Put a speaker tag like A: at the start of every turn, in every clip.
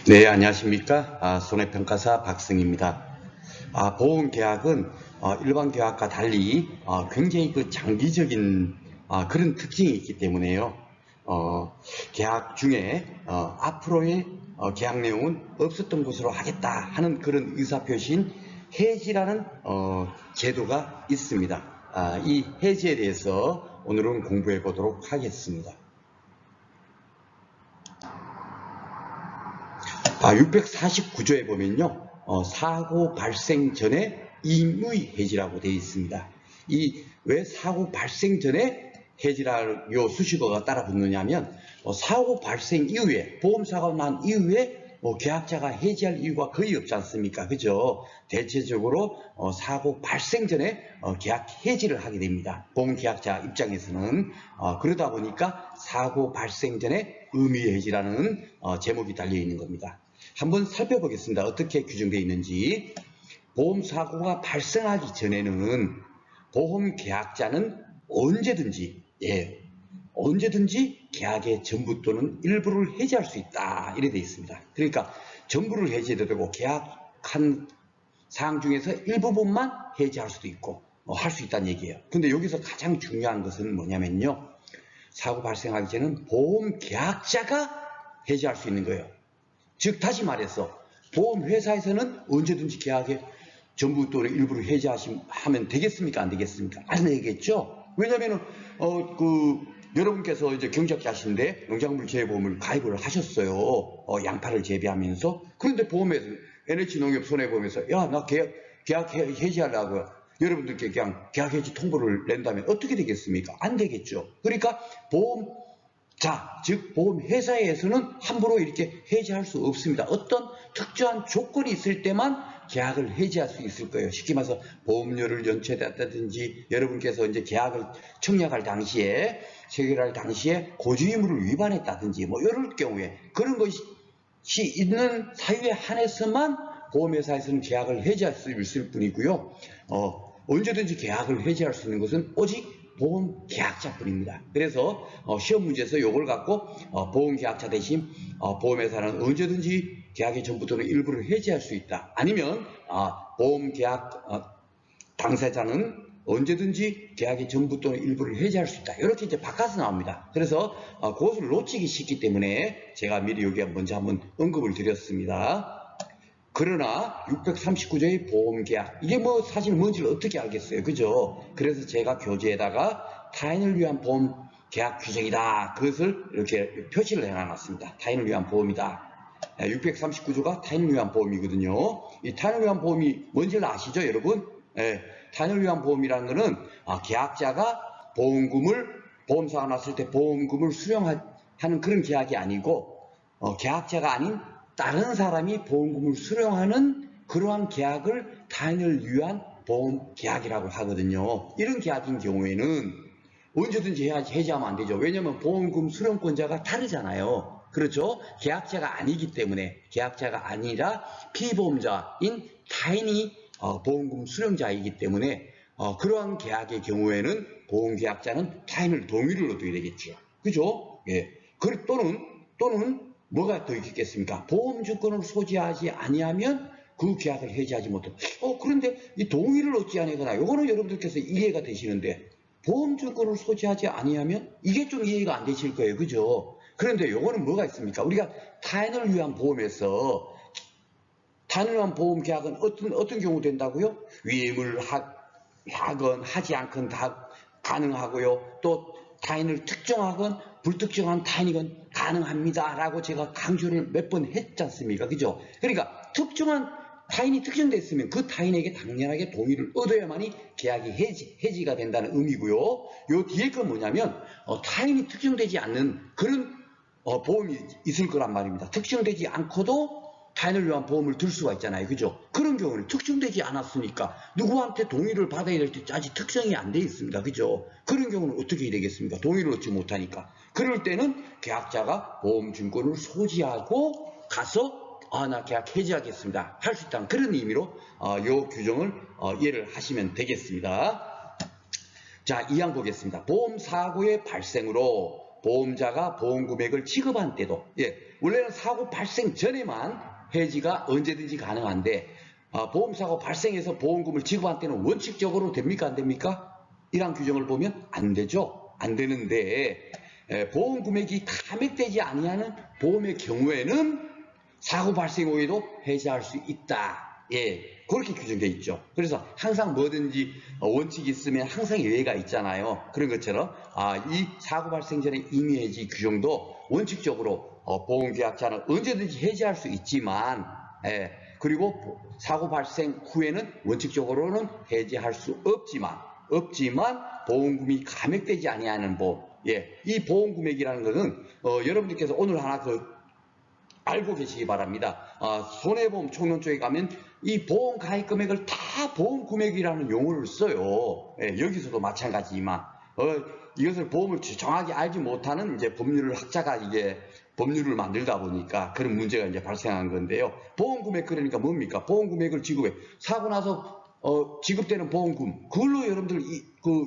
A: 네, 안녕하십니까? 손해평가사 박승입니다. 보험계약은 일반 계약과 달리 굉장히 장기적인 그런 특징이 있기 때문에요. 계약 중에 앞으로의 계약 내용은 없었던 것으로 하겠다 하는 그런 의사표시인 해지라는 제도가 있습니다. 이 해지에 대해서 오늘은 공부해 보도록 하겠습니다. 649조에 보면요, 사고 발생 전에 임의 해지라고 되어 있습니다. 왜 사고 발생 전에 해지라는 요 수식어가 따라 붙느냐면, 사고 발생 이후에, 보험사고가 난 이후에 계약자가 해지할 이유가 거의 없지 않습니까? 그죠? 대체적으로 사고 발생 전에 계약 해지를 하게 됩니다. 보험계약자 입장에서는. 그러다 보니까 사고 발생 전에 의미 해지라는 제목이 달려 있는 겁니다. 한번 살펴보겠습니다. 어떻게 규정되어 있는지. 보험사고가 발생하기 전에는 보험계약자는 언제든지 계약의 전부 또는 일부를 해지할 수 있다. 이래 되어 있습니다. 그러니까 전부를 해지해도 되고 계약한 사항 중에서 일부분만 해지할 수도 있고 할 수 있다는 얘기예요. 근데 여기서 가장 중요한 것은 뭐냐면요, 사고 발생하기 전에는 보험계약자가 해지할 수 있는 거예요. 즉 다시 말해서 보험회사에서는 언제든지 계약의 전부 또는 일부를 해지하면 되겠습니까? 안 되겠습니까? 안 되겠죠. 왜냐하면 여러분께서 이제 경작자신데 농작물 재보험을 가입을 하셨어요. 양파를 재배하면서. 그런데 보험에서 NH농협 손해보험에서 나 계약 해지하려고요. 여러분들께 그냥 계약 해지 통보를 낸다면 어떻게 되겠습니까? 안 되겠죠. 그러니까 즉 보험회사에서는 함부로 이렇게 해지할 수 없습니다. 어떤 특정한 조건이 있을 때만 계약을 해지할 수 있을 거예요. 쉽게 말해서 보험료를 연체했다든지, 여러분께서 이제 계약을 청약할 당시에, 체결할 당시에 고지의무를 위반했다든지, 이럴 경우에 그런 것이 있는 사유에 한해서만 보험회사에서는 계약을 해지할 수 있을 뿐이고요. 언제든지 계약을 해지할 수 있는 것은 오직 보험계약자뿐입니다. 그래서 시험 문제에서 이걸 갖고 보험계약자 대신 보험회사는 언제든지 계약의 전부 또는 일부를 해지할 수 있다. 아니면 보험계약 당사자는 언제든지 계약의 전부 또는 일부를 해지할 수 있다. 이렇게 이제 바꿔서 나옵니다. 그래서 그것을 놓치기 쉽기 때문에 제가 미리 여기 먼저 한번 언급을 드렸습니다. 그러나 639조의 보험계약, 이게 사실 뭔지를 어떻게 알겠어요, 그죠? 그래서 제가 교재에다가 타인을 위한 보험계약 규정이다, 그것을 이렇게 표시를 해놨습니다. 타인을 위한 보험이다. 639조가 타인을 위한 보험이거든요. 이 타인을 위한 보험이 뭔지를 아시죠, 여러분? 타인을 위한 보험이라는 것은 계약자가 보험사가 났을 때 보험금을 수령하는 그런 계약이 아니고, 계약자가 아닌 다른 사람이 보험금을 수령하는 그러한 계약을 타인을 위한 보험계약이라고 하거든요. 이런 계약인 경우에는 언제든지 해지하면 안 되죠. 왜냐하면 보험금 수령권자가 다르잖아요. 그렇죠? 계약자가 아니기 때문에, 계약자가 아니라 피보험자인 타인이 보험금 수령자이기 때문에 그러한 계약의 경우에는 보험계약자는 타인을 동의를 얻어야 되겠죠. 그죠? 예. 또는 뭐가 더 있겠습니까? 보험증권을 소지하지 아니하면 그 계약을 해지하지 못해. 그런데 이 동의를 얻지 아니거나, 요거는 여러분들께서 이해가 되시는데, 보험증권을 소지하지 아니하면 이게 좀 이해가 안 되실 거예요. 그죠? 그런데 요거는 뭐가 있습니까? 우리가 타인을 위한 보험에서, 타인을 위한 보험 계약은 어떤 경우 된다고요? 위임을 하건 하지 않건 다 가능하고요. 또 타인을 특정하건 불특정한 타인이건 가능합니다. 라고 제가 강조를 몇 번 했지 않습니까? 그죠? 그러니까 특정한 타인이 특정됐으면 그 타인에게 당연하게 동의를 얻어야만이 계약이 해지가 된다는 의미고요. 요 뒤에 건 뭐냐면 타인이 특정되지 않는 그런 보험이 있을 거란 말입니다. 특정되지 않고도 타인을 위한 보험을 들 수가 있잖아요. 그죠? 그런 경우는 특정되지 않았으니까 누구한테 동의를 받아야 될지 아직 특정이 안 돼 있습니다. 그죠? 그런 경우는 어떻게 되겠습니까? 동의를 얻지 못하니까. 그럴 때는 계약자가 보험증권을 소지하고 가서 나 계약 해지하겠습니다, 할 수 있다는 그런 의미로 이 규정을 이해를 하시면 되겠습니다. 자, 2항 보겠습니다. 보험사고의 발생으로 보험자가 보험 금액을 지급한 때도, 예, 원래는 사고 발생 전에만 해지가 언제든지 가능한데, 보험사고 발생해서 보험금을 지급한 때는 원칙적으로 됩니까? 안 됩니까? 이런 규정을 보면 안 되죠. 안 되는데, 보험 금액이 감액되지 아니하는 보험의 경우에는 사고 발생 후에도 해지할 수 있다. 예, 그렇게 규정되어 있죠. 그래서 항상 뭐든지 원칙이 있으면 항상 예외가 있잖아요. 그런 것처럼 이 사고 발생 전에 임의 해지 규정도 원칙적으로 보험계약자는 언제든지 해지할 수 있지만, 예, 그리고 사고 발생 후에는 원칙적으로는 해지할 수 없지만 보험금이 감액되지 아니하는 보험, 예, 이 보험 금액이라는 것은 여러분들께서 오늘 하나 알고 계시기 바랍니다. 손해보험 총론 쪽에 가면 이 보험 가입 금액을 다 보험 금액이라는 용어를 써요. 예, 여기서도 마찬가지지만 이것을 보험을 정확히 알지 못하는 이제 법률을 학자가 이게 법률을 만들다 보니까 그런 문제가 이제 발생한 건데요. 보험 금액 그러니까 뭡니까? 보험 금액을 지급해 사고 나서 지급되는 보험금, 그걸로 여러분들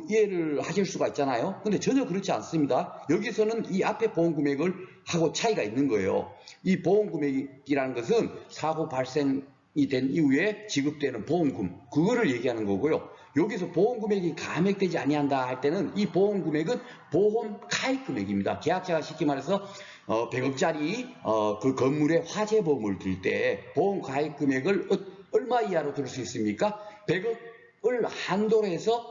A: 이해를 하실 수가 있잖아요. 근데 전혀 그렇지 않습니다. 여기서는 이 앞에 보험 금액을 하고 차이가 있는 거예요. 이 보험 금액이라는 것은 사고 발생이 된 이후에 지급되는 보험금, 그거를 얘기하는 거고요. 여기서 보험 금액이 감액되지 아니한다 할 때는 이 보험 금액은 보험 가입 금액입니다. 계약자가 쉽게 말해서 100억짜리 그 건물에 화재 보험을 들 때 보험 가입 금액을 얼마 이하로 들 수 있습니까? 100억을 한도로 해서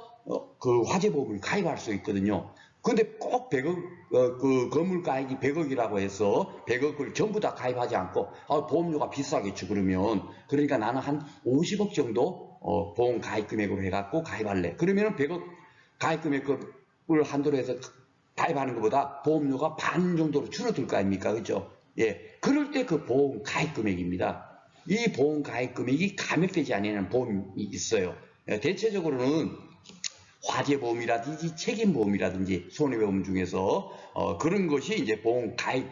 A: 그 화재보험을 가입할 수 있거든요. 근데 꼭 100억, 그 건물 가액이 100억이라고 해서 100억을 전부 다 가입하지 않고, 보험료가 비싸겠죠, 그러면. 그러니까 나는 한 50억 정도, 보험 가입 금액으로 해갖고 가입할래. 그러면은 100억 가입 금액을 한도로 해서 가입하는 것보다 보험료가 반 정도로 줄어들 거 아닙니까? 그죠? 예. 그럴 때 그 보험 가입 금액입니다. 이 보험 가입 금액이 감액되지 않는 보험이 있어요. 대체적으로는 화재보험이라든지 책임보험이라든지 손해보험 중에서 그런 것이 이제 보험 가입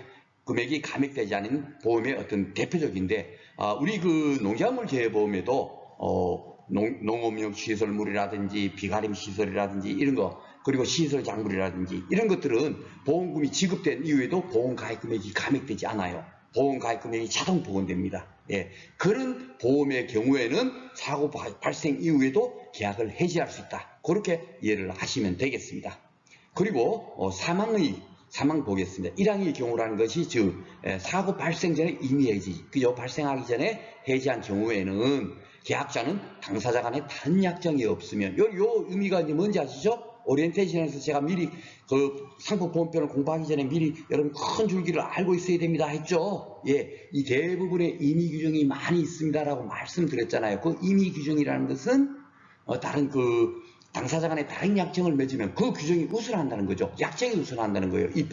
A: 금액이 감액되지 않은 보험의 어떤 대표적인데, 우리 그 농작물 재해보험에도 농업용 시설물이라든지 비가림 시설이라든지 이런 거, 그리고 시설 작물이라든지 이런 것들은 보험금이 지급된 이후에도 보험 가입 금액이 감액되지 않아요. 보험 가입 금액이 자동 복원됩니다. 예, 그런 보험의 경우에는 사고 발생 이후에도 계약을 해지할 수 있다. 그렇게 이해를 하시면 되겠습니다. 그리고 사망 보겠습니다. 1항의 경우라는 것이 즉 사고 발생 전에 임의 해지, 그죠? 발생하기 전에 해지한 경우에는 계약자는 당사자 간에 다른 약정이 없으면, 요 의미가 이제 뭔지 아시죠? 오리엔테이션에서 제가 미리 그 상품보험편을 공부하기 전에 미리 여러분 큰 줄기를 알고 있어야 됩니다 했죠. 예, 이 대부분의 임의 규정이 많이 있습니다라고 말씀드렸잖아요. 그 임의 규정이라는 것은 다른 그 당사자 간에 다른 약정을 맺으면 그 규정이 우선한다는 거죠. 약정이 우선한다는 거예요. 이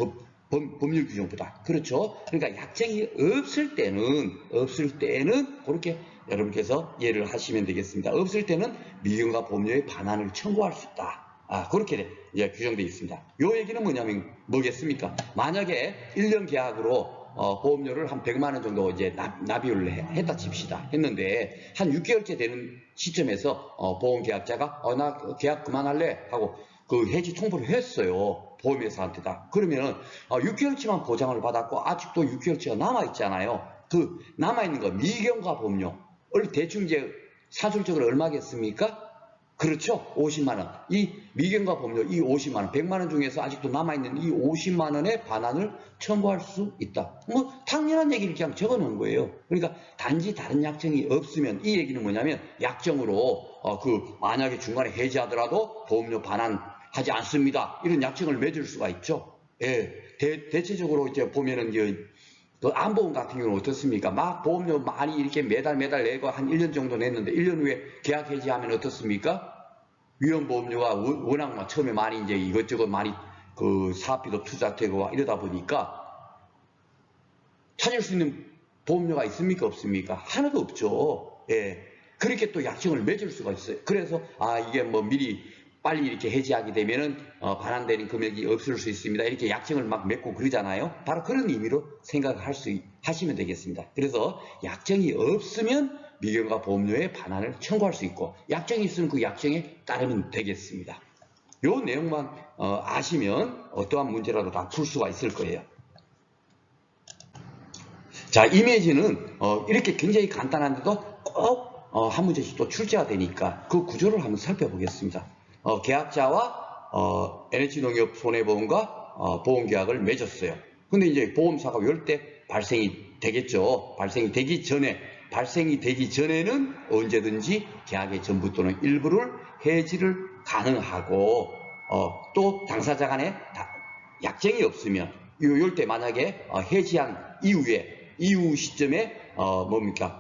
A: 법률 규정보다. 그렇죠. 그러니까 약정이 없을 때는 그렇게 여러분께서 이해를 하시면 되겠습니다. 없을 때는 미경과 보험료의 반환을 청구할 수 있다. 그렇게 규정되어 있습니다. 요 얘기는 뭐겠습니까? 만약에 1년 계약으로 보험료를 한 100만 원 정도 이제 납입을 했다 칩시다. 했는데 한 6개월째 되는 시점에서 보험 계약자가 나 계약 그만할래 하고 그 해지 통보를 했어요. 보험회사한테다. 그러면 6개월치만 보장을 받았고 아직도 6개월치가 남아있잖아요. 그 남아있는 거 미경과 보험료를 대충 이제 사실적으로 얼마겠습니까? 그렇죠. 50만 원. 이 미경과 보험료 이 50만 원, 100만 원 중에서 아직도 남아있는 이 50만 원의 반환을 청구할 수 있다. 뭐 당연한 얘기를 그냥 적어놓은 거예요. 그러니까 단지 다른 약정이 없으면, 이 얘기는 뭐냐면 약정으로 만약에 중간에 해지하더라도 보험료 반환하지 않습니다. 이런 약정을 맺을 수가 있죠. 예. 대체적으로 이제 보면은 그 안보험 같은 경우는 어떻습니까? 막 보험료 많이 이렇게 매달 내고 한 1년 정도 냈는데 1년 후에 계약 해지하면 어떻습니까? 위험보험료가 워낙 막 처음에 많이 이제 이것저것 많이 그 사업비도 투자되고 이러다 보니까 찾을 수 있는 보험료가 있습니까? 없습니까? 하나도 없죠. 예. 그렇게 또 약정을 맺을 수가 있어요. 그래서 이게 뭐 미리 빨리 이렇게 해지하게 되면은 반환되는 금액이 없을 수 있습니다. 이렇게 약정을 막 맺고 그러잖아요. 바로 그런 의미로 하시면 되겠습니다. 그래서 약정이 없으면 미경과 보험료의 반환을 청구할 수 있고, 약정이 있으면 그 약정에 따르면 되겠습니다. 요 내용만 아시면 어떠한 문제라도 다 풀 수가 있을 거예요. 자, 이미지는 이렇게 굉장히 간단한데도 꼭 한 문제씩 또 출제가 되니까 그 구조를 한번 살펴보겠습니다. 계약자와 NH농협 손해보험과 보험계약을 맺었어요. 근데 이제 보험사가 이럴 때 발생이 되겠죠. 발생이 되기 전에는 언제든지 계약의 전부 또는 일부를 해지를 가능하고 또 당사자 간에 약정이 없으면 이럴 때 만약에 해지한 이후 시점에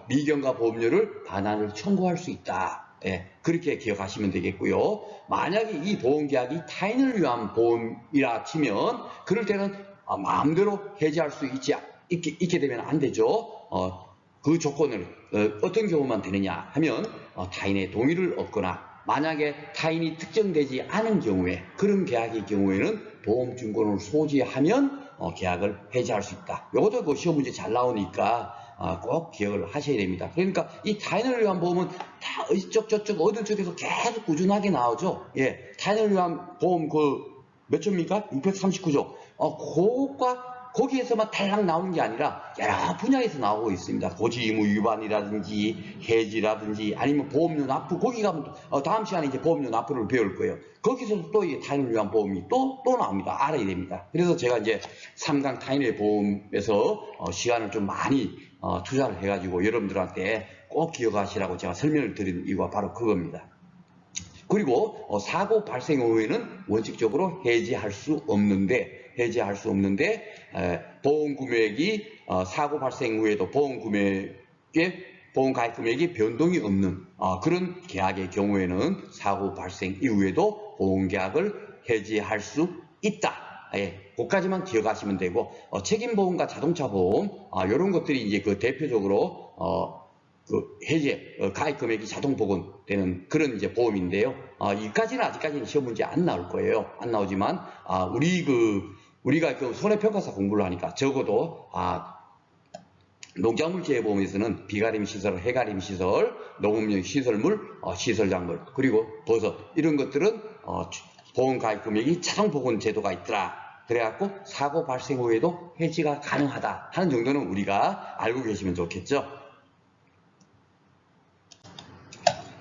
A: 미경과 보험료를 반환을 청구할 수 있다. 예, 그렇게 기억하시면 되겠고요. 만약에 이 보험계약이 타인을 위한 보험이라 치면 그럴 때는 마음대로 해지할 수 있게 되면 안 되죠. 그 조건을 어떤 경우만 되느냐 하면 타인의 동의를 얻거나 만약에 타인이 특정되지 않은 경우에 그런 계약의 경우에는 보험증권을 소지하면 계약을 해지할 수 있다. 이것도 그 시험 문제 잘 나오니까 꼭 기억을 하셔야 됩니다. 그러니까 이 타인을 위한 보험은 다 이쪽 저쪽 어느 쪽에서 계속 꾸준하게 나오죠. 예, 타인을 위한 보험 몇 조입니까? 639조. 거기에서만 달랑 나오는 게 아니라 여러 분야에서 나오고 있습니다. 고지 의무 위반이라든지 해지라든지 아니면 보험료 납부, 거기 가면 다음 시간에 이제 보험료 납부를 배울 거예요. 거기서도 또 타인을 위한 보험이 또 나옵니다. 알아야 됩니다. 그래서 제가 이제 3강 타인의 보험에서 시간을 좀 많이 투자를 해가지고 여러분들한테 꼭 기억하시라고 제가 설명을 드린 이유가 바로 그겁니다. 그리고 사고 발생 후에는 원칙적으로 해지할 수 없는데 보험 금액이 사고 발생 후에도 보험 가입 금액이 변동이 없는 그런 계약의 경우에는 사고 발생 이후에도 보험 계약을 해지할 수 있다. 예, 그까지만 기억하시면 되고 책임보험과 자동차보험 이런 것들이 이제 그 대표적으로 해제 가입 금액이 자동 복원되는 그런 이제 보험인데요. 이까지는 아직까지는 시험 문제 안 나올 거예요. 안 나오지만 우리가 그 손해평가사 공부를 하니까 적어도 농작물 재해보험에서는 비가림 시설, 해가림 시설, 농업용 시설물, 시설작물, 그리고 버섯 이런 것들은 보험 가입 금액이 자동 복원 제도가 있더라. 그래갖고 사고 발생 후에도 해지가 가능하다 하는 정도는 우리가 알고 계시면 좋겠죠.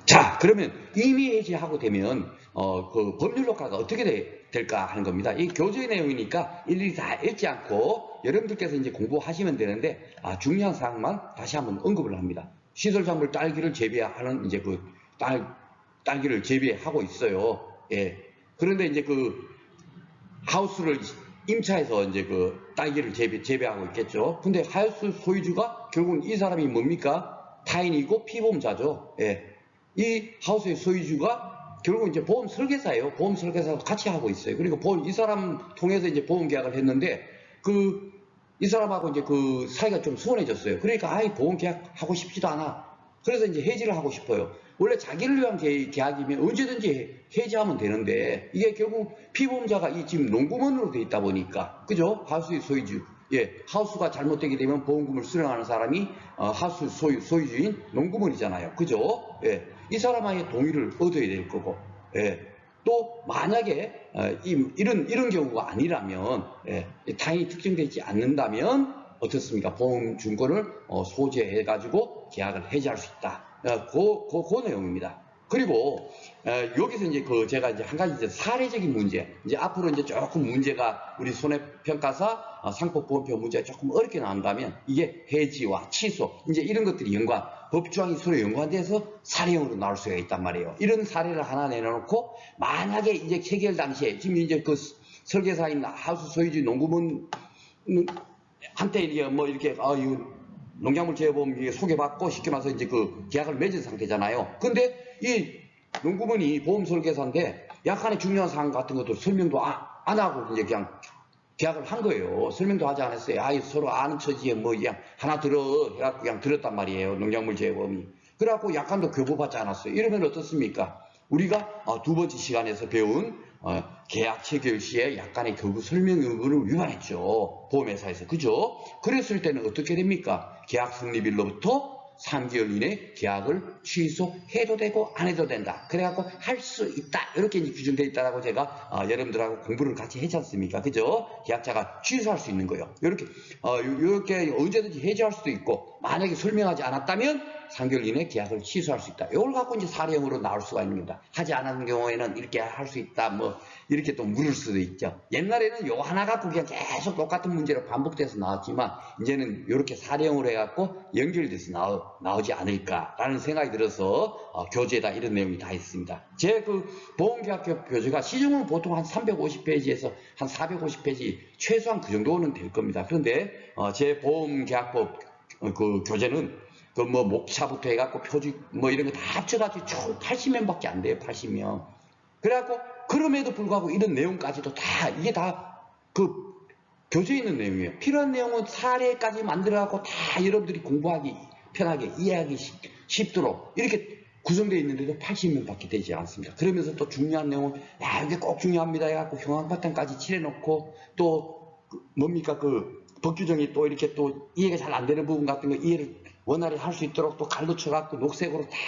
A: 자, 그러면 임의 해지하고 되면 그 법률 효과가 어떻게 될까 하는 겁니다. 이 교재의 내용이니까 일일이 다 읽지 않고 여러분들께서 이제 공부하시면 되는데 중요한 사항만 다시 한번 언급을 합니다. 시설작물 딸기를 재배하는 이제 그 딸기를 재배하고 있어요. 예. 그런데 이제 그 하우스를 임차해서 이제 그 딸기를 재배하고 있겠죠. 근데 하우스 소유주가 결국은 이 사람이 뭡니까? 타인이고 피보험자죠. 예. 이 하우스의 소유주가 결국 이제 보험 설계사예요. 보험 설계사도 같이 하고 있어요. 그리고 이 사람 통해서 이제 보험 계약을 했는데 이 사람하고 이제 그 사이가 좀 소원해졌어요. 그러니까 보험 계약 하고 싶지도 않아. 그래서 이제 해지를 하고 싶어요. 원래 자기를 위한 계약이면 언제든지 해지하면 되는데 이게 결국 피보험자가 지금 농구먼으로 돼 있다 보니까 그죠? 하우스의 소유주. 예, 하우스가 잘못되게 되면 보험금을 수령하는 사람이 하우스 소유주인 농구먼이잖아요. 그죠? 예, 이 사람의 동의를 얻어야 될 거고. 예, 또 만약에 이런 경우가 아니라면 타인이 특정되지 않는다면 어떻습니까? 보험증권을 소재해가지고 계약을 해지할 수 있다. 그 내용입니다. 그리고 여기서 이제 제가 이제 한 가지 이제 사례적인 문제, 이제 앞으로 이제 조금 문제가 우리 손해평가사 상법보험표 문제가 조금 어렵게 나온다면 이게 해지와 취소 이제 이런 것들이 법조항이 서로 연관돼서 사례형으로 나올 수가 있단 말이에요. 이런 사례를 하나 내놓고 만약에 이제 체결 당시에 지금 이제 그 설계사인 하우스 소유주 농구문 한때 이렇게 농작물 재해보험 소개받고 쉽게 말해서 이제 그 계약을 맺은 상태잖아요. 근데 이 농구문이 보험 설계사인데 약간의 중요한 사항 같은 것도 설명도 안 하고 이제 그냥 계약을 한 거예요. 설명도 하지 않았어요. 서로 아는 처지에 그냥 하나 들어 해갖고 그냥 들었단 말이에요. 농작물 재해보험이. 그래갖고 약간도 교부받지 않았어요. 이러면 어떻습니까? 우리가 두 번째 시간에서 배운 계약 체결 시에 약간의 교부 설명 의무를 위반했죠. 보험회사에서. 그죠? 그랬을 때는 어떻게 됩니까? 계약 성립일로부터 3개월 이내 계약을 취소해도 되고 안 해도 된다. 그래갖고 할 수 있다. 이렇게 이제 규정되어 있다라고 제가 여러분들하고 공부를 같이 했지 않습니까? 그죠? 계약자가 취소할 수 있는 거예요. 이렇게 언제든지 해지할 수도 있고 만약에 설명하지 않았다면 3개월 이내 계약을 취소할 수 있다. 이걸 갖고 이제 사례형으로 나올 수가 있는 겁니다. 하지 않은 경우에는 이렇게 할 수 있다. 뭐 이렇게 또 물을 수도 있죠. 옛날에는 요 하나 갖고 그냥 계속 똑같은 문제로 반복돼서 나왔지만 이제는 이렇게 사례형으로 해갖고 연결돼서 나오지 않을까라는 생각이 들어서 교재에다 이런 내용이 다 있습니다. 제 그 보험계약법 교재가 시중은 보통 한 350페이지에서 한 450페이지 최소한 그 정도는 될 겁니다. 그런데 제 보험계약법 그 교재는 그 뭐 목차부터 해갖고 표지 뭐 이런 거 다 합쳐가지고 총 80면밖에 안 돼요. 80면. 그래갖고 그럼에도 불구하고 이런 내용까지도 다 이게 다 그 교재에 있는 내용이에요. 필요한 내용은 사례까지 만들어갖고 다 여러분들이 공부하기 편하게 이해하기 쉽도록 이렇게 구성되어 있는데도 80면밖에 되지 않습니다. 그러면서 또 중요한 내용은 야 이게 꼭 중요합니다 해갖고 형광바탕까지 칠해놓고 또 뭡니까 그 법규정이 또 이렇게 또 이해가 잘 안 되는 부분 같은 거 이해를 원활히 할 수 있도록 또 갈로 쳐갖고 녹색으로 딱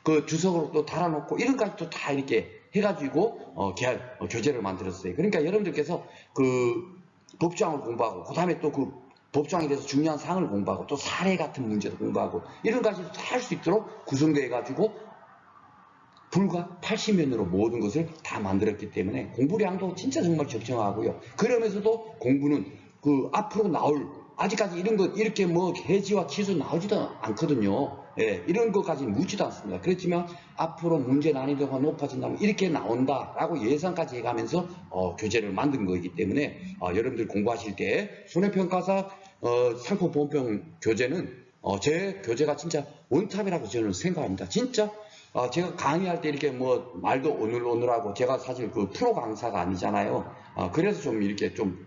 A: 그 주석으로 또 달아놓고 이런 것도 다 이렇게 해가지고 교재를 만들었어요. 그러니까 여러분들께서 그 법조항을 공부하고 그 다음에 또 그 법조항에 대해서 중요한 사항을 공부하고 또 사례 같은 문제도 공부하고 이런 것까지도 다 할 수 있도록 구성되어 가지고 불과 80면으로 모든 것을 다 만들었기 때문에 공부량도 진짜 정말 적정하고요. 그러면서도 공부는 그 앞으로 나올 아직까지 이런 것 이렇게 뭐 해지와 취소 나오지도 않거든요. 예, 이런 것까지 묻지도 않습니다. 그렇지만 앞으로 문제 난이도가 높아진다면 이렇게 나온다라고 예상까지 해가면서 교재를 만든 거이기 때문에 여러분들 공부하실 때 손해평가사 상품보험병 교재는 제 교재가 진짜 원탑이라고 저는 생각합니다. 진짜 제가 강의할 때 이렇게 뭐 말도 오늘오늘하고 제가 사실 그 프로 강사가 아니잖아요. 그래서 좀 이렇게 좀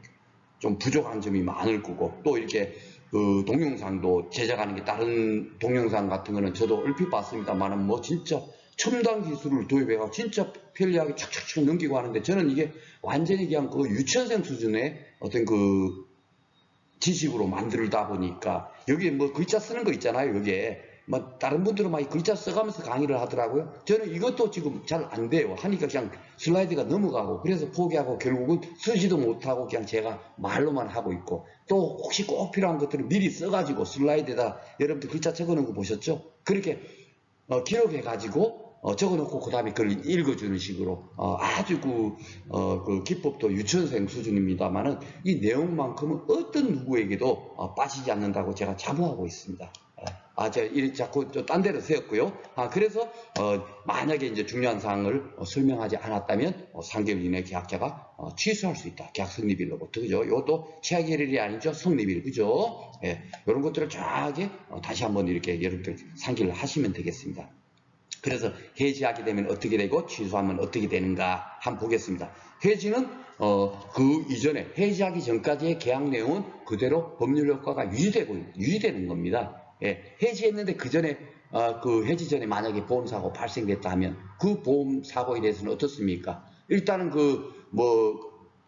A: 부족한 점이 많을 거고 또 이렇게 그 동영상도 제작하는 게 다른 동영상 같은 거는 저도 얼핏 봤습니다만은 뭐 진짜 첨단 기술을 도입해가 진짜 편리하게 착착착 넘기고 하는데 저는 이게 완전히 그냥 그 유치원생 수준의 어떤 그 지식으로 만들다 보니까 여기에 뭐 글자 쓰는 거 있잖아요. 여기에 뭐 다른 분들은 막 글자 써가면서 강의를 하더라고요. 저는 이것도 지금 잘 안 돼요. 하니까 그냥 슬라이드가 넘어가고 그래서 포기하고 결국은 쓰지도 못하고 그냥 제가 말로만 하고 있고 또 혹시 꼭 필요한 것들을 미리 써가지고 슬라이드에다 여러분들 글자 적어놓은 거 보셨죠? 그렇게 기록해가지고 적어놓고 그 다음에 그걸 읽어주는 식으로 아주 그 기법도 유치원생 수준입니다만은 이 내용만큼은 어떤 누구에게도 빠지지 않는다고 제가 자부하고 있습니다. 제가 자꾸 딴 데로 세웠고요. 그래서 만약에 이제 중요한 사항을 설명하지 않았다면 3개월 이내 계약자가 취소할 수 있다. 계약 성립일로부터 그죠? 이것도 최악일이 아니죠. 성립일 그죠? 예, 이런 것들을 쫙하게 다시 한번 이렇게 여러분들 상기를 하시면 되겠습니다. 그래서 해지하게 되면 어떻게 되고 취소하면 어떻게 되는가 한번 보겠습니다. 해지는 그 이전에 해지하기 전까지의 계약 내용은 그대로 법률 효과가 유지되는 겁니다. 예, 해지했는데 그 전에 그 해지 전에 만약에 보험사고 발생됐다 하면 그 보험사고에 대해서는 어떻습니까? 일단은 그 뭐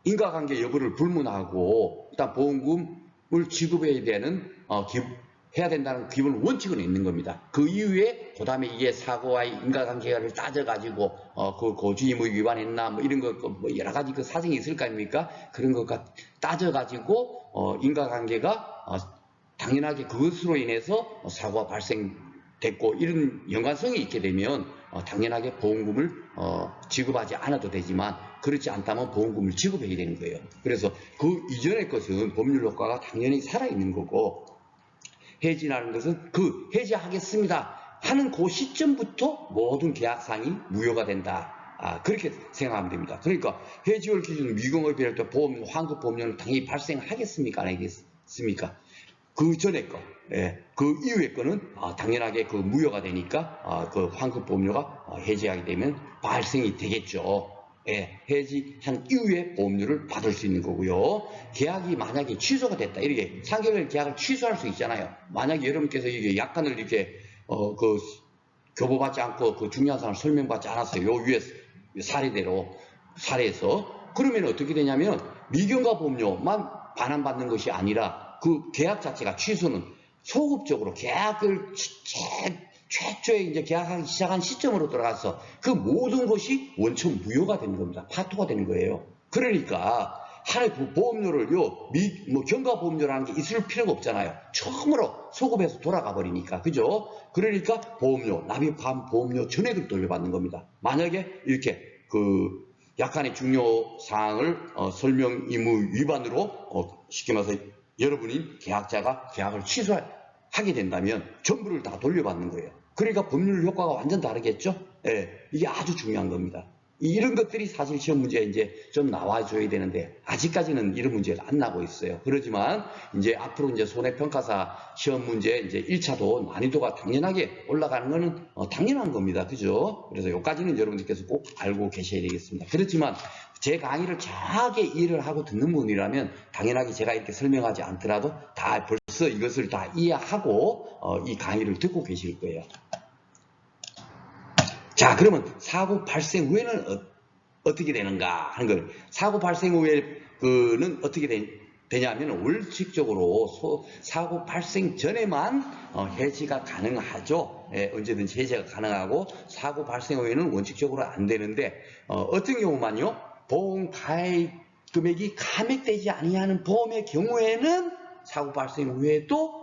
A: 인과관계 여부를 불문하고 일단 보험금을 지급해야 되는 해야 된다는 기본 원칙은 있는 겁니다. 그 이후에 그 다음에 이게 사고와의 인과관계를 따져가지고 그 고주의무 위반했나 뭐 이런 거 뭐 여러 가지 그 사정이 있을 거 아닙니까? 그런 것 따져가지고 인과관계가 당연하게 그것으로 인해서 사고가 발생됐고 이런 연관성이 있게 되면 당연하게 보험금을 지급하지 않아도 되지만 그렇지 않다면 보험금을 지급해야 되는 거예요. 그래서 그 이전의 것은 법률 효과가 당연히 살아있는 거고 해지라는 것은 그 해지하겠습니다 하는 그 시점부터 모든 계약상이 무효가 된다. 그렇게 생각하면 됩니다. 그러니까 해지월 기준 미경을 비롯해 때 보험, 환급 보험료는 당연히 발생하겠습니까? 안 하겠습니까? 그 전에 거, 그 이후의 거는 당연하게 그 무효가 되니까 그 환급 보험료가 해지하게 되면 발생이 되겠죠. 해지한 이후에 보험료를 받을 수 있는 거고요. 계약이 만약에 취소가 됐다. 이렇게 3개월 계약을 취소할 수 있잖아요. 만약에 여러분께서 이게 약관을 이렇게 그 교보받지 않고 그 중요한 사항을 설명받지 않았어요. 요 위에 사례에서 그러면 어떻게 되냐면 미경과 보험료만 반환받는 것이 아니라 그 계약 자체가 취소는 소급적으로 계약을 최초에 이제 계약하기 시작한 시점으로 들어가서 그 모든 것이 원천 무효가 되는 겁니다. 파토가 되는 거예요. 그러니까 하나의 보험료를 경과 보험료라는 게 있을 필요가 없잖아요. 처음으로 소급해서 돌아가 버리니까. 그죠? 그러니까 보험료, 납입한 보험료 전액을 돌려받는 겁니다. 만약에 이렇게 약관의 중요 사항을 설명 의무 위반으로 쉽게 말해서 여러분이 계약자가 계약을 취소하게 된다면 전부를 다 돌려받는 거예요. 그러니까 법률 효과가 완전 다르겠죠? 예, 이게 아주 중요한 겁니다. 이런 것들이 사실 시험 문제에 이제 좀 나와줘야 되는데 아직까지는 이런 문제가 안 나고 있어요. 그렇지만 이제 앞으로 이제 손해평가사 시험 문제 이제 1차도 난이도가 당연하게 올라가는 거는 당연한 겁니다. 그죠? 그래서 여기까지는 여러분들께서 꼭 알고 계셔야 되겠습니다. 그렇지만 제 강의를 정확하게 이해를 하고 듣는 분이라면 당연하게 제가 이렇게 설명하지 않더라도 다 벌써 이것을 다 이해하고 이 강의를 듣고 계실 거예요. 자, 그러면 사고 발생 후에는 어떻게 되는가 하는 걸, 사고 발생 후에는 어떻게 되냐면 원칙적으로 사고 발생 전에만 해지가 가능하죠. 예, 언제든지 해지가 가능하고 사고 발생 후에는 원칙적으로 안 되는데 어떤 경우만요, 보험 가입 금액이 감액되지 아니하는 보험의 경우에는 사고 발생 후에도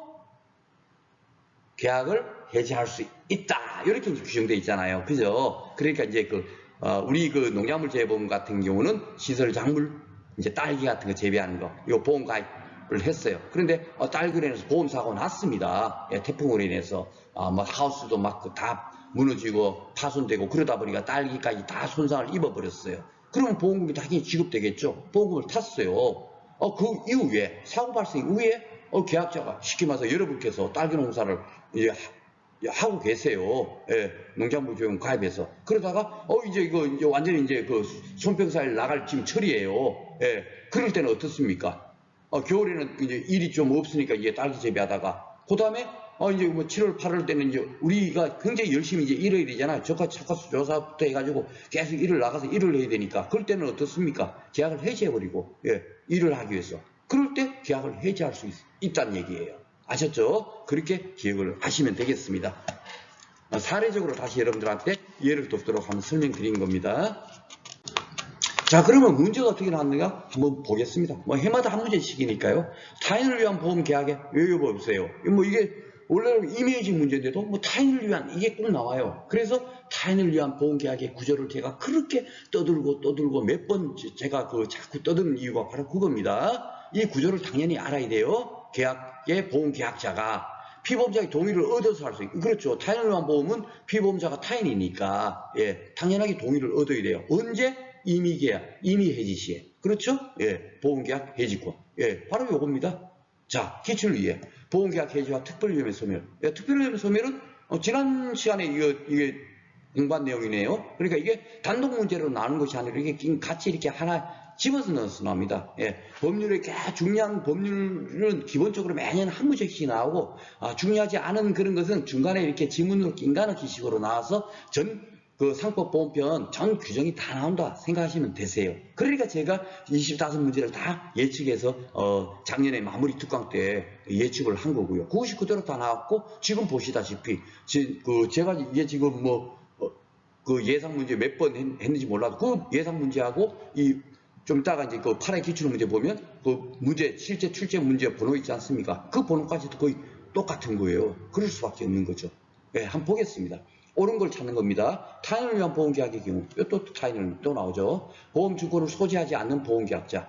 A: 계약을 해지할 수 있다. 이렇게 규정되어 있잖아요. 그죠? 그러니까 이제 우리 농작물 재보험 같은 경우는 시설 작물, 이제 딸기 같은 거 재배하는 거, 이거 보험 가입을 했어요. 그런데 딸기로 인해서 보험 사고가 났습니다. 예, 태풍으로 인해서 뭐 하우스도 막 다 무너지고 파손되고 그러다 보니까 딸기까지 다 손상을 입어버렸어요. 그러면 보험금이 당연히 지급되겠죠. 보험금을 탔어요. 그 이후에 사고 발생 이후에 계약자가 쉽게 말해서 여러분께서 딸기 농사를 이제 하고 계세요. 예, 농작물 조용 가입해서. 그러다가 이제 이제 완전히 이제 손평사일 나갈 지금 철이에요. 예, 그럴 때는 어떻습니까? 겨울에는 이제 일이 좀 없으니까 이제 딸기 재배하다가 그다음에 이제 뭐 7월 8월 때는 이제 우리가 굉장히 열심히 이제 일을 해야 되잖아요. 저가수 조사부터 해가지고 계속 일을 나가서 일을 해야 되니까 그럴 때는 어떻습니까? 계약을 해지해버리고 일을 하기 위해서. 그럴 때 계약을 해지할 수 있다는 얘기예요. 아셨죠? 그렇게 기억을 하시면 되겠습니다. 사례적으로 다시 여러분들한테 예를 들도록 한번 설명드린 겁니다. 자, 그러면 문제가 어떻게 나왔는가 한번 보겠습니다. 뭐 해마다 한 문제씩이니까요. 타인을 위한 보험 계약에 왜 여보세요? 뭐 이게 원래는 이미지 문제인데도 뭐 타인을 위한 이게 꼭 나와요. 그래서 타인을 위한 보험 계약의 구조를 제가 그렇게 떠들고 몇 번 제가 자꾸 떠드는 이유가 바로 그겁니다. 이 구조를 당연히 알아야 돼요. 계약의 보험 계약자가 피보험자의 동의를 얻어서 할 수 있고, 그렇죠. 타인을 위한 보험은 피보험자가 타인이니까 당연하게 동의를 얻어야 돼요. 언제? 임의계약, 임의해지 시에. 그렇죠? 보험계약 해지권. 바로 요겁니다. 자, 기출을 위해 보험계약 해지와 특별위험의 소멸. 특별위험의 소멸은 지난 시간에 이게 공부한 내용이네요. 그러니까 이게 단독 문제로 나오는 것이 아니라 이게 같이 이렇게 하나 집어서 넣어서 나옵니다. 법률에 중요한 법률은 기본적으로 매년 한 문제씩 나오고 중요하지 않은 그런 것은 중간에 이렇게 지문으로 낀가넣기 식으로 나와서 상법보험편 전 규정이 다 나온다 생각하시면 되세요. 그러니까 제가 25문제를 다 예측해서 작년에 마무리 특강 때 예측을 한 거고요. 그것이 그대로 다 나왔고 지금 보시다시피 제가 이게 지금 예상 문제 몇 번 했는지 몰라도 그 예상 문제하고 좀 이따가 이제 8회 기출 문제 보면 문제 실제 출제 문제 번호 있지 않습니까? 그 번호까지도 거의 똑같은 거예요. 그럴 수밖에 없는 거죠. 한번 보겠습니다. 옳은 걸 찾는 겁니다. 타인을 위한 보험계약의 경우 또 타인을 또 나오죠. 보험증권을 소지하지 않는 보험계약자,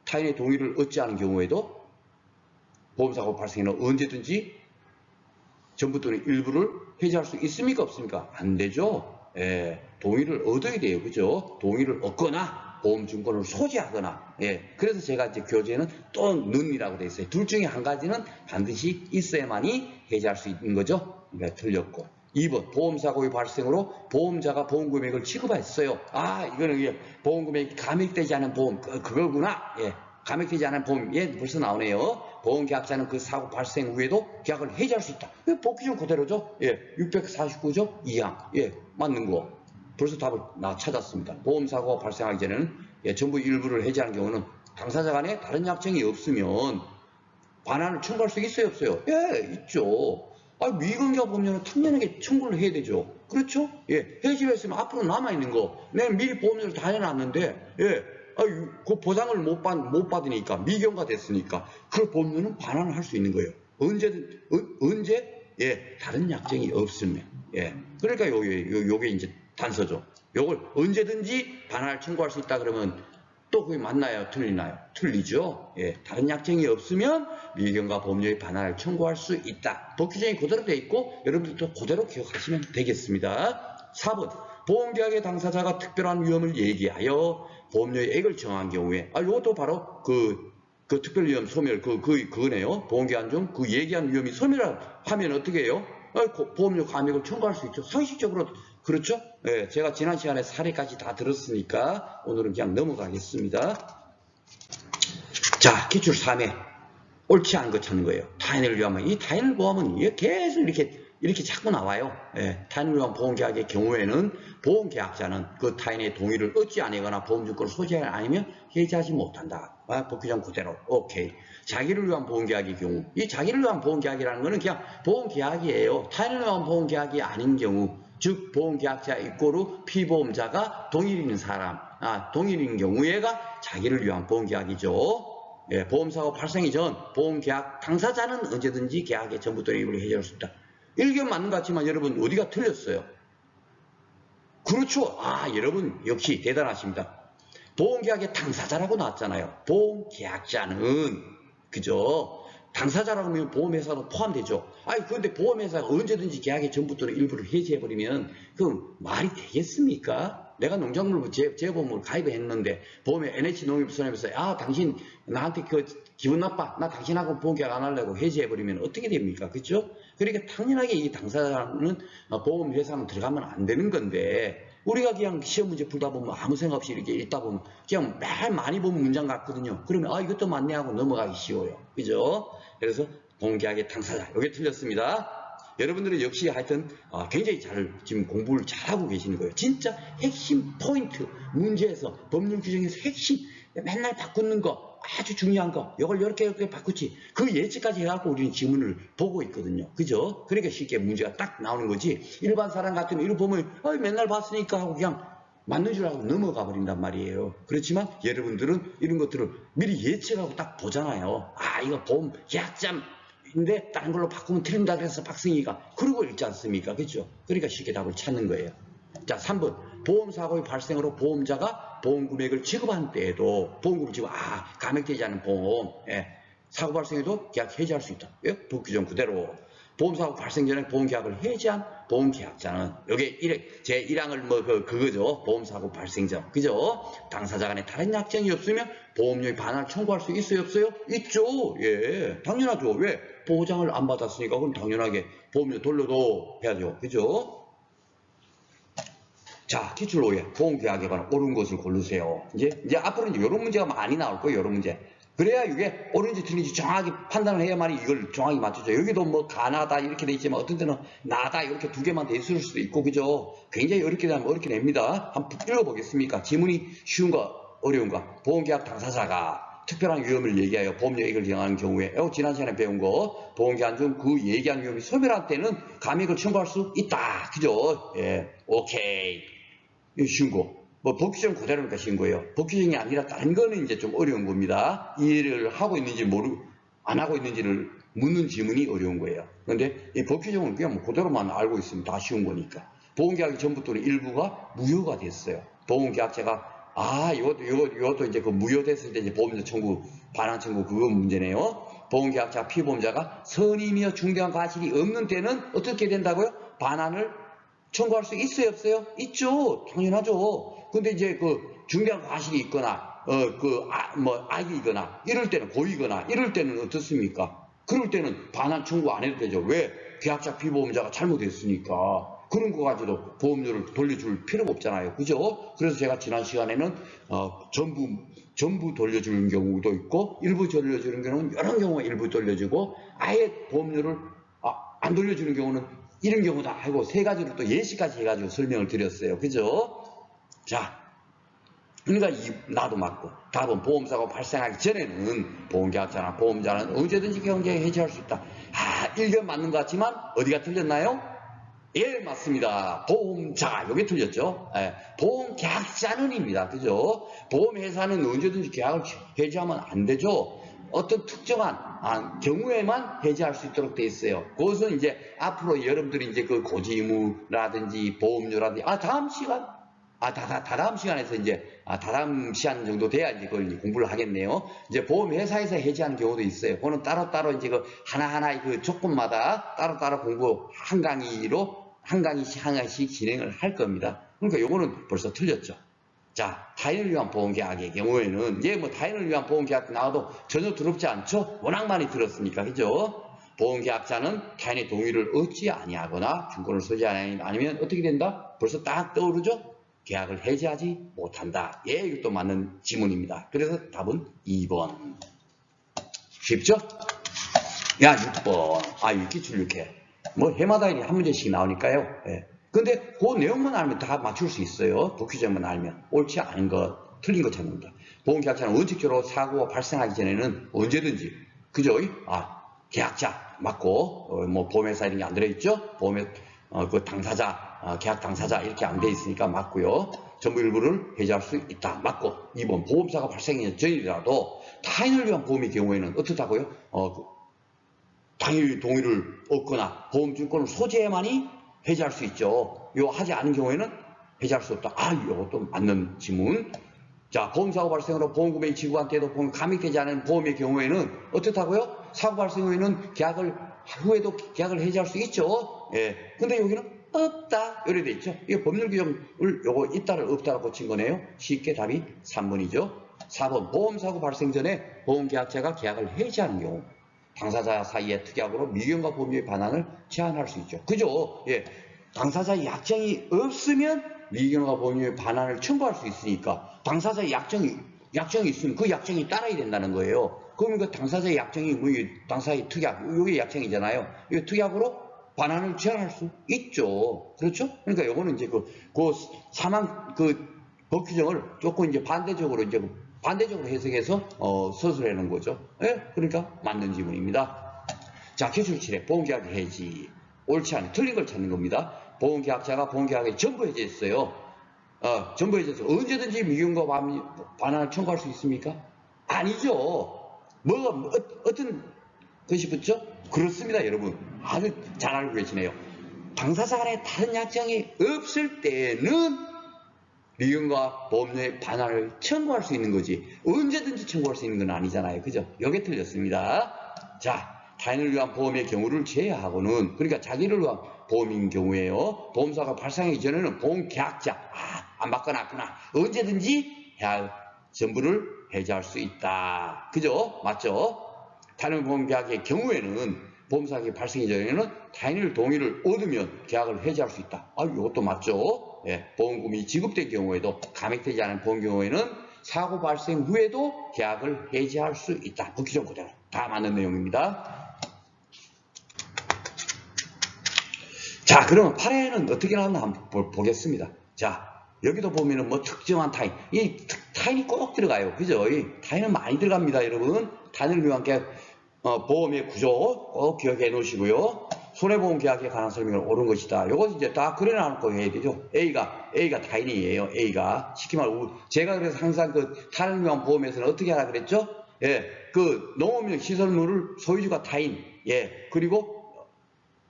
A: 타인의 동의를 얻지 않은 경우에도 보험사고 발생에는 언제든지 전부 또는 일부를 해지할 수 있습니까? 없습니까? 안 되죠. 동의를 얻어야 돼요. 그죠? 동의를 얻거나 보험증권을 소지하거나. 그래서 제가 이제 교재에는 또 는이라고 되어 있어요. 둘 중에 한 가지는 반드시 있어야만이 해지할 수 있는 거죠. 그러니까 틀렸고. 2번 보험사고의 발생으로 보험자가 보험금액을 지급했어요. 이거는 보험금액이 감액되지 않은 보험 그거구나. 감액되지 않은 보험 벌써 나오네요. 보험계약자는 그 사고 발생 후에도 계약을 해지할 수 있다. 복귀좀 그대로죠. 649조 2항 맞는 거. 벌써 답을 찾았습니다. 보험사고가 발생하기 전에는 전부 일부를 해지하는 경우는 당사자 간에 다른 약정이 없으면 반환을 청구할 수 있어요, 없어요? 예, 있죠. 미관계가 보험료는 당연하게 청구를 해야 되죠. 그렇죠? 예, 해지했으면 앞으로 남아있는 거, 내가 미리 보험료를 다 해놨는데, 예, 그 보상을 못 받으니까, 미경과 됐으니까, 그 보험료는 반환을 할 수 있는 거예요. 언제든, 언제? 예, 다른 약정이 없으면. 예, 그러니까 요게 이제 단서죠. 요걸 언제든지 반환을 청구할 수 있다 그러면 또 그게 맞나요? 틀리나요? 틀리죠. 예, 다른 약정이 없으면 미경과 보험료의 반환을 청구할 수 있다. 법규정이 그대로 되어 있고 여러분들도 그대로 기억하시면 되겠습니다. 4번 보험계약의 당사자가 특별한 위험을 얘기하여 보험료의 액을 정한 경우에 이것도 바로 그 특별위험 소멸 그거네요. 보험계약 중 그 얘기한 위험이 소멸하면 어떻게 해요? 보험료 감액을 청구할 수 있죠. 상식적으로 그렇죠? 네, 제가 지난 시간에 사례까지 다 들었으니까 오늘은 그냥 넘어가겠습니다. 자, 기출 3회 옳지 않은 거 찾는 거예요. 타인을 위하면 이 타인을 보험은 계속 이렇게 자꾸 나와요. 예, 타인을 위한 보험계약의 경우에는 보험계약자는 그 타인의 동의를 얻지 아니거나 보험증권을 소지하지 않으면 해지하지 못한다. 법규정 그대로. 오케이. 자기를 위한 보험계약의 경우, 이 자기를 위한 보험계약이라는 거는 그냥 보험계약이에요. 타인을 위한 보험계약이 아닌 경우, 즉 보험계약자 이꼬르 피보험자가 동일 있는 사람, 동일 있는 경우에가 자기를 위한 보험계약이죠. 예, 보험사고 발생이 전 보험계약 당사자는 언제든지 계약의 전부 또는 일부를 해지할 수 있다. 일견 맞는 것 같지만 여러분 어디가 틀렸어요? 그렇죠. 여러분 역시 대단하십니다. 보험계약의 당사자라고 나왔잖아요. 보험계약자는 그죠? 당사자라고 하면 보험회사도 포함되죠. 그런데 보험회사가 언제든지 계약의 전부 또는 일부를 해지해버리면 그럼 말이 되겠습니까? 내가 농작물 재보험을 가입했는데 보험에 NH농협손해보험에서 당신 나한테 기분 나빠. 나 당신하고 보험계약 안 하려고 해지해버리면 어떻게 됩니까? 그렇죠? 그러니까 당연하게 이 당사자는 보험회사는 들어가면 안 되는 건데 우리가 그냥 시험 문제 풀다 보면 아무 생각 없이 이렇게 읽다 보면 그냥 매일 많이 본 문장 같거든요. 그러면 이것도 맞네 하고 넘어가기 쉬워요. 그죠? 그래서 보험계약의 당사자 이게 틀렸습니다. 여러분들은 역시 하여튼 굉장히 지금 공부를 잘하고 계시는 거예요. 진짜 핵심 포인트 문제에서 법률 규정에서 핵심 맨날 바꾸는 거 아주 중요한 거 이걸 이렇게 바꾸지 그 예측까지 해갖고 우리는 지문을 보고 있거든요. 그죠? 그러니까 쉽게 문제가 딱 나오는 거지 일반 사람 같으면 이거 보면 맨날 봤으니까 하고 그냥 맞는 줄 알고 넘어가 버린단 말이에요. 그렇지만 여러분들은 이런 것들을 미리 예측하고 딱 보잖아요. 이거 보험 계약자인데 다른 걸로 바꾸면 틀린다 그래서 박승희가 그러고 읽지 않습니까? 그렇죠? 그러니까 쉽게 답을 찾는 거예요. 자, 3번 보험사고의 발생으로 보험자가 보험금액을 지급한 때에도 보험금을 지급 감액되지 않은 보험 사고 발생에도 계약 해지할 수 있다. 법규정 그대로 보험사고 발생 전에 보험계약을 해지한 보험계약자는 여기 제1항을 그거죠. 보험사고 발생 전 그죠? 당사자 간에 다른 약정이 없으면 보험료의 반환을 청구할 수 있어요 없어요? 있죠. 예, 당연하죠. 왜? 보장을 안 받았으니까 그럼 당연하게 보험료 돌려도 해야죠. 그죠? 자, 기출 5에 보험계약에 관한 옳은 것을 고르세요. 이제 앞으로 이런 문제가 많이 나올 거예요. 이런 문제. 그래야 이게 옳은지 틀린지 정확히 판단을 해야만이 이걸 정확히 맞추죠. 여기도 가나다 이렇게 돼 있지만 어떤 때는 나다 이렇게 두 개만 돼 있을 수도 있고 그죠? 굉장히 어렵게 되면 어렵게 냅니다. 한번 읽어보겠습니까? 지문이 쉬운가 어려운가? 보험계약 당사자가 특별한 위험을 얘기하여 보험료액을 정하는 경우에 지난 시간에 배운 거 보험계약 중 그 얘기한 위험이 소멸할 때는 감액을 청구할 수 있다. 그죠? 예, 오케이. 쉬운 거. 법규정 그대로니까 쉬운 거예요. 법규정이 아니라 다른 거는 이제 좀 어려운 겁니다. 이해를 하고 있는지 안 하고 있는지를 묻는 지문이 어려운 거예요. 그런데 이 법규정은 그냥 그대로만 알고 있으면 다 쉬운 거니까. 보험계약이 전부 또는 일부가 무효가 됐어요. 보험계약자가 이것도 이제 그 무효됐을 때 이제 보험료 청구, 반환 청구 그거 문제네요. 보험계약자, 피보험자가 선임이며 중대한 과실이 없는 때는 어떻게 된다고요? 반환을 청구할 수 있어요, 없어요? 있죠. 당연하죠. 근데 이제 중대한 과실이 있거나, 악이거나, 이럴 때는 고의거나, 이럴 때는 어떻습니까? 그럴 때는 반환 청구 안 해도 되죠. 왜? 계약자 피보험자가 잘못했으니까. 그런 거 가지고 보험료를 돌려줄 필요가 없잖아요. 그죠? 그래서 제가 지난 시간에는, 전부 돌려주는 경우도 있고, 일부 돌려주는 경우는 여러 경우가 일부 돌려주고, 아예 보험료를 안 돌려주는 경우는 이런 경우다 하고 세 가지로 또 예시까지 해가지고 설명을 드렸어요. 그죠? 자, 그러니까 나도 맞고. 답은 보험사고 발생하기 전에는 보험계약자나 보험자는 언제든지 경제 해지할 수 있다. 일견 맞는 것 같지만 어디가 틀렸나요? 예, 맞습니다. 보험자, 요게 틀렸죠. 예, 보험계약자는입니다. 그죠? 보험회사는 언제든지 계약을 해지하면 안 되죠. 어떤 특정한 경우에만 해지할 수 있도록 돼 있어요. 그것은 이제 앞으로 여러분들이 이제 그 고지의무라든지 보험료라든지 다다음 시간에서 이제 다다음 시간 정도 돼야 이제 그걸 공부를 하겠네요. 이제 보험회사에서 해지하는 경우도 있어요. 그거는 따로따로 이제 그 하나하나의 그 조건마다 따로따로 공부 한 강의씩 진행을 할 겁니다. 그러니까 요거는 벌써 틀렸죠. 자, 타인을 위한 보험계약의 경우에는 이제 뭐 타인을 위한 보험계약 나와도 전혀 두렵지 않죠? 워낙 많이 들었으니까, 그죠? 보험계약자는 타인의 동의를 얻지 아니하거나 증권을 소지하지 아니면 어떻게 된다? 벌써 딱 떠오르죠? 계약을 해지하지 못한다. 예, 이것도 맞는 지문입니다. 그래서 답은 2번. 쉽죠? 야, 6번. 유기출 6회. 뭐 해마다 한 문제씩 나오니까요. 예. 근데 그 내용만 알면 다 맞출 수 있어요. 독규제만 알면. 옳지 않은 것, 틀린 것 찾는 겁니다. 보험계약자는 원칙적으로 사고가 발생하기 전에는 언제든지, 그죠? 계약자 맞고, 뭐 보험회사 이런 게 안 들어있죠? 그 당사자, 계약 당사자 이렇게 안 돼 있으니까 맞고요. 전부 일부를 해지할 수 있다. 맞고. 2번 보험사가 발생하기 전이라도 타인을 위한 보험의 경우에는 어떻다고요? 당일 동의를 얻거나 보험증권을 소지해야만이 해지할 수 있죠. 하지 않은 경우에는 해지할 수 없다. 이것도 맞는 지문. 자, 보험사고 발생으로 보험금액이 지급한 때도 보험 감액되지 않은 보험의 경우에는 어떻다고요? 사고 발생 후에는 후에도 계약을 해지할 수 있죠. 예. 근데 여기는 없다. 이렇게 돼 있죠. 이게 법률 규정을 요거 있다를 없다라고 고친 거네요. 쉽게 답이 3번이죠. 4번 보험사고 발생 전에 보험계약자가 계약을 해지하는 경우 당사자 사이의 특약으로 미경과 법률의 반환을 제한할 수 있죠. 그죠? 예. 당사자의 약정이 없으면 미경과 법률의 반환을 청구할 수 있으니까 당사자의 약정이 있으면 그 약정이 따라야 된다는 거예요. 그러면 그 당사자의 약정이 당사자의 특약, 이게 약정이잖아요. 이 특약으로 반환을 제한할 수 있죠. 그렇죠? 그러니까 요거는 이제 그 법 규정을 조금 이제 반대적으로 해석해서 서술하는 거죠. 예? 그러니까 맞는 지문입니다. 자, 기술 7회 보험계약 해지. 옳지 않은 틀린 걸 찾는 겁니다. 보험계약자가 보험계약에 전부 해지했어요. 전부 해지해서 언제든지 미경과 반환을 청구할 수 있습니까? 아니죠. 어떤 것이 붙죠? 그렇습니다, 여러분. 아주 잘 알고 계시네요. 당사자 간에 다른 약정이 없을 때는 미경과 보험료의 반환을 청구할 수 있는 거지 언제든지 청구할 수 있는 건 아니잖아요. 그죠? 여기 틀렸습니다. 자, 타인을 위한 보험의 경우를 제외하고는 그러니까 자기를 위한 보험인 경우에요. 보험사가 발생하기 전에는 보험계약자 안 받거나 언제든지 전부를 해지할 수 있다. 그죠? 맞죠? 타인의 보험계약의 경우에는 보험사기 발생이 전에는 타인의 동의를 얻으면 계약을 해지할 수 있다. 이것도 맞죠? 예, 보험금이 지급된 경우에도 감액되지 않은 보험 경우에는 사고 발생 후에도 계약을 해지할 수 있다. 법규정 그대로 다 맞는 내용입니다. 자, 그러면 8회는 어떻게 나왔나 한번 보겠습니다. 자, 여기도 보면은 뭐 특정한 타인, 이 타인이 꼭 들어가요. 그죠? 이 타인은 많이 들어갑니다, 여러분. 타인을 위한 계약, 보험의 구조 꼭 기억해 놓으시고요. 손해보험 계약에 관한 설명을 옳은 것이다. 이것은 이제 다 그려놓고 해야 되죠. A가 타인이에요. A가. 쉽게 말하면, 제가 그래서 항상 그 타인을 위한 보험에서는 어떻게 하라 그랬죠? 예. 그 농업용 시설물을 소유주가 타인. 예. 그리고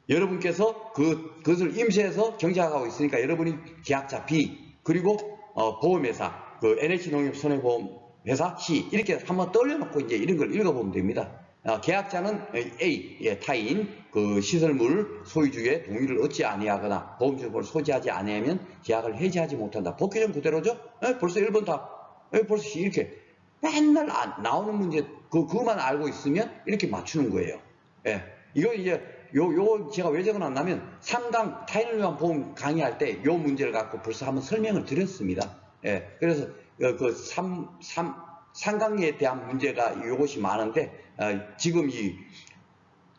A: 여러분께서 그것을 임시해서 경작하고 있으니까 여러분이 계약자 B. 그리고, 보험회사. 그 NH농협 손해보험회사 C. 이렇게 한번 떨려놓고 이제 이런 걸 읽어보면 됩니다. 계약자는 A, 예, 타인, 그 시설물 소유주의 동의를 얻지 아니하거나 보험증권을 소지하지 아니하면 계약을 해지하지 못한다. 법규정 그대로죠? 벌써 1번 답. 벌써 이렇게 맨날 나오는 문제 그거만 알고 있으면 이렇게 맞추는 거예요. 예, 이거 이제 요거 제가 왜 적어놨냐면 3강 타인을 위한 보험 강의할 때 요 문제를 갖고 벌써 한번 설명을 드렸습니다. 예, 그래서 그 3강에 대한 문제가 이것이 많은데 지금 이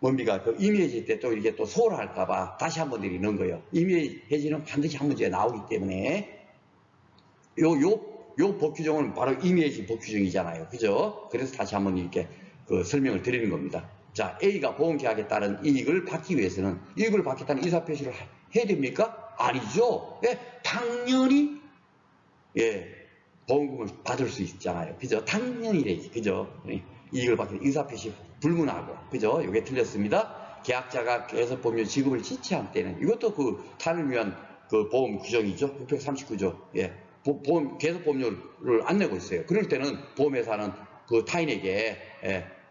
A: 뭡니까 그 임의해지 때 또 이게 또 소홀할까봐 다시 한번 드리는 거예요. 임의해지는 반드시 한 문제에 나오기 때문에 요 요 법 규정은 바로 이미지 법 규정이잖아요. 그죠? 그래서 다시 한번 이렇게 그 설명을 드리는 겁니다. 자, A가 보험계약에 따른 이익을 받기 위해서는 이익을 받겠다는 의사표시를 해야 됩니까? 아니죠. 예, 당연히 예, 보험금을 받을 수 있잖아요. 그죠? 당연히 되지. 그죠? 이익을 받기 의사표시 불문하고. 그죠? 이게 틀렸습니다. 계약자가 계속보험료 지급을 지체한 때는 이것도 그 타인을 위한 그 보험 규정이죠. 639조. 예. 보험 계속보험료를 안 내고 있어요. 그럴 때는 보험회사는 그 타인에게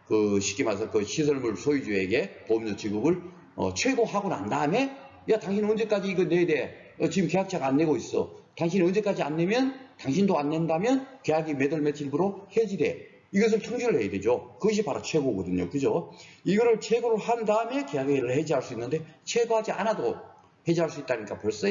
A: 그 쉽게 말해서 그 시설물 소유주에게 보험료 지급을 최고하고 난 다음에 야 당신 언제까지 이거 내야 돼? 지금 계약자가 안 내고 있어. 당신이 언제까지 안 내면 당신도 안 낸다면 계약이 몇 월 며칠부로 해지돼. 이것을 통지를 해야 되죠. 그것이 바로 최고거든요. 그죠? 이거를 최고를 한 다음에 계약을 해지할 수 있는데 최고하지 않아도 해지할 수 있다니까 벌써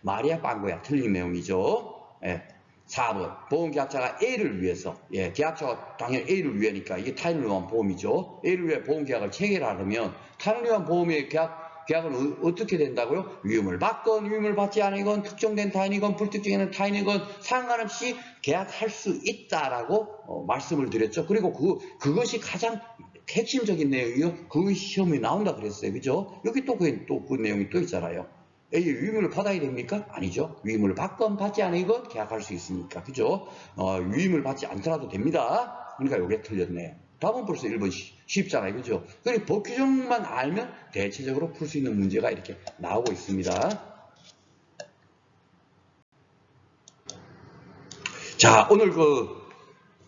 A: 말이야 빵거야. 틀린 내용이죠. 예. 4번 보험계약자가 A를 위해서 계약자가 당연히 A를 위해니까 이게 타인을 위한 보험이죠. A를 위해 보험계약을 체결하려면 타인을 위한 보험의 계약은 어떻게 된다고요? 위험을 받건 위험을 받지 않으건 특정된 타인이건 불특정된 타인이건 상관없이 계약할 수 있다라고 말씀을 드렸죠. 그리고 그것이 가장 핵심적인 내용이요. 그것이 시험에 나온다 그랬어요. 그죠? 여기 또 그 내용이 또 있잖아요. A의 위임을 받아야 됩니까? 아니죠. 위임을 받건 받지 않으건 계약할 수 있으니까. 그죠? 위임을 받지 않더라도 됩니다. 그러니까 이게 틀렸네요. 답은 벌써 1번 쉽잖아요. 그죠? 그러니 법 규정만 알면 대체적으로 풀 수 있는 문제가 이렇게 나오고 있습니다. 자, 오늘 그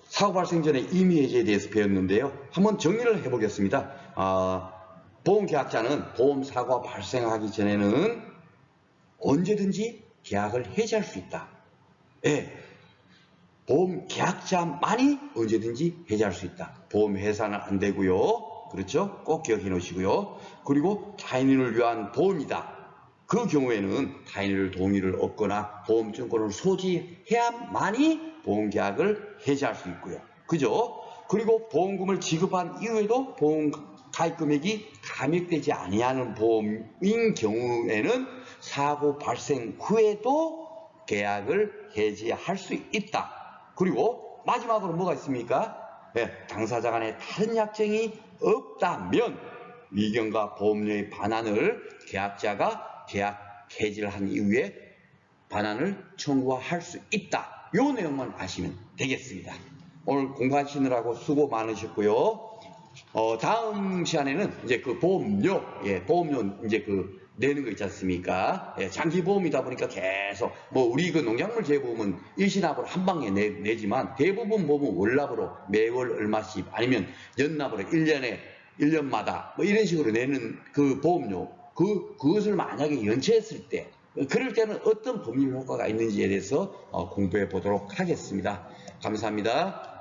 A: 사고 발생 전에 임의해제에 대해서 배웠는데요. 한번 정리를 해보겠습니다. 보험계약자는 보험사고가 발생하기 전에는 언제든지 계약을 해지할 수 있다. 예, 보험계약자만이 언제든지 해지할 수 있다. 보험회사는 안 되고요. 그렇죠? 꼭 기억해 놓으시고요. 그리고 타인을 위한 보험이다. 그 경우에는 타인의 동의를 얻거나 보험증권을 소지해야만이 보험계약을 해지할 수 있고요. 그죠? 그리고 보험금을 지급한 이후에도 보험 가입 금액이 감액되지 아니하는 보험인 경우에는 사고 발생 후에도 계약을 해지할 수 있다. 그리고 마지막으로 뭐가 있습니까? 당사자 간에 다른 약정이 없다면 위견과 보험료의 반환을 계약자가 계약 해지를 한 이후에 반환을 청구할 수 있다. 이 내용만 아시면 되겠습니다. 오늘 공부하시느라고 수고 많으셨고요. 다음 시간에는 이제 그 보험료, 보험료 이제 그 내는 거 있지 않습니까? 장기 보험이다 보니까 계속 우리 그 농작물 재보험은 일시납으로 한 방에 내지만 대부분 보험은 월납으로 매월 얼마씩 아니면 연납으로 1년마다 이런 식으로 내는 그 보험료 그것을 만약에 연체했을 때 그럴 때는 어떤 법률 효과가 있는지에 대해서 공부해 보도록 하겠습니다. 감사합니다.